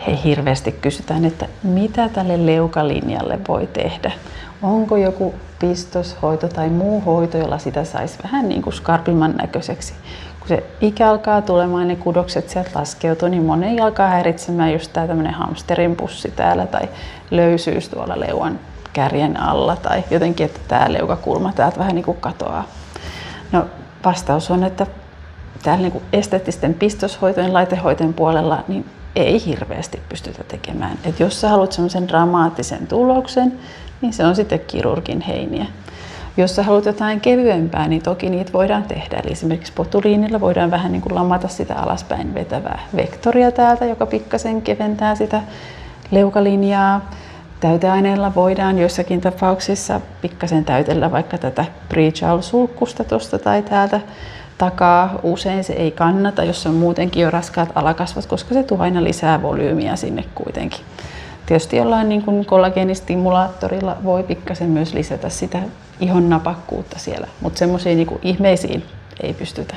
he hirveästi kysytään, että mitä tälle leukalinjalle voi tehdä. Onko joku pistoshoito tai muu hoito, jolla sitä saisi vähän niin kuin skarpimman näköiseksi. Kun se ikä alkaa tulemaan, ne kudokset sieltä laskeutuu, niin monen alkaa häiritsemään just tämä tämmöinen hamsterin pussi täällä tai löysyys tuolla leuan kärjen alla tai jotenkin, että tämä leukakulma täältä vähän niin kuin katoaa. No, vastaus on, että täällä niin kuin esteettisten pistoshoitojen, laitehoitojen puolella niin ei hirveästi pystytä tekemään. Et jos sä haluat semmoisen dramaattisen tuloksen, niin se on sitten kirurgin heiniä. Jos sä haluat jotain kevyempää, niin toki niitä voidaan tehdä. Eli esimerkiksi botuliinilla voidaan vähän niin kuin lamata sitä alaspäin vetävää vektoria täältä, joka pikkasen keventää sitä leukalinjaa. Täyteaineella voidaan joissakin tapauksissa pikkasen täytellä vaikka tätä pre-jowl-sulkkusta tuosta tai täältä takaa. Usein se ei kannata, jos on muutenkin jo raskaat alakasvat, koska se tuo aina lisää volyymiä sinne kuitenkin. Tietysti jollain niin kuin kollageenistimulaattorilla voi pikkasen myös lisätä sitä ihon napakkuutta siellä, mutta semmoisiin niin kuin ihmeisiin ei pystytä.